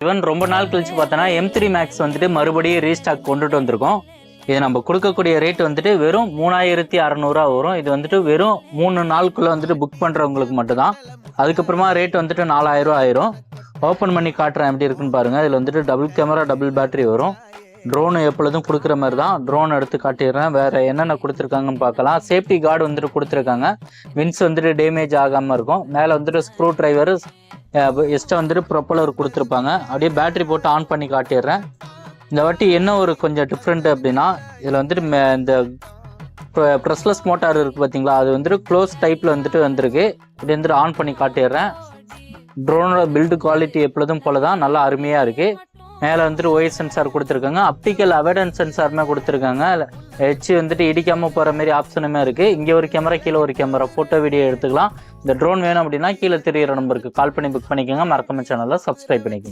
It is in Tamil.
ஈவன் ரொம்ப நாள் கழிச்சு பார்த்தோன்னா M3 Max வந்துட்டு மறுபடியும் ரீஸ்டாக் கொண்டுட்டு வந்திருக்கோம். இது நம்ம கொடுக்கக்கூடிய ரேட் வந்துட்டு வெறும் 3600 வரும். இது வந்துட்டு வெறும் 3 நாளுக்குள்ள வந்துட்டு புக் பண்றவங்களுக்கு மட்டும்தான். அதுக்கப்புறமா ரேட் வந்துட்டு 4000 ஆயிரும். ஓப்பன் பண்ணி காட்டுறேன் எப்படி இருக்குன்னு பாருங்க. இதில் வந்துட்டு டபுள் கேமரா டபுள் பேட்டரி வரும். ட்ரோனு எப்பொழுதும் கொடுக்குற மாதிரி தான். ட்ரோன் எடுத்து காட்டிடுறேன். வேறு என்னென்ன கொடுத்துருக்காங்கன்னு பார்க்கலாம். சேஃப்டி கார்டு வந்துட்டு கொடுத்துருக்காங்க. வின்ஸ் வந்துட்டு டேமேஜ் ஆகாமல் இருக்கும். மேலே வந்துட்டு ஸ்க்ரூ டிரைவர் எக்ஸ்ட்ரா வந்துட்டு ப்ரொப்பலர் கொடுத்துருப்பாங்க. அப்படியே பேட்டரி போட்டு ஆன் பண்ணி காட்டிடுறேன். இந்த வாட்டி என்ன ஒரு கொஞ்சம் டிஃப்ரெண்ட் அப்படின்னா, இதில் வந்துட்டு இந்த ப்ரெஸ்லெஸ் மோட்டார் இருக்குது பார்த்தீங்களா, அது வந்துட்டு க்ளோஸ் டைப்பில் வந்துட்டு வந்திருக்கு. இப்படி வந்துட்டு ஆன் பண்ணி காட்டிடுறேன். ட்ரோனோட பில்டு குவாலிட்டி எப்பொழுதும் போல தான் நல்லா அருமையாக இருக்குது. மேலே வந்துட்டு ஒயிட் சென்சார் கொடுத்துருக்காங்க. ஆப்டிக்கல் அவேர்டன்ஸ் சென்சாருமே கொடுத்துருக்காங்க. ஹெச் வந்துட்டு இடிக்காமல் போகிற மாதிரி ஆப்ஷனுமே இருக்குது. இங்கே ஒரு கேமரா, கீழே ஒரு கேமரா, ஃபோட்டோ வீடியோ எடுத்துக்கலாம். இந்த ட்ரோன் வேணும் அப்படின்னா கீழே தெரியிற நம்பருக்கு கால் பண்ணி புக் பண்ணிக்கோங்க. மறக்காம சேனலை சப்ஸ்கிரைப் பண்ணிக்கோங்க.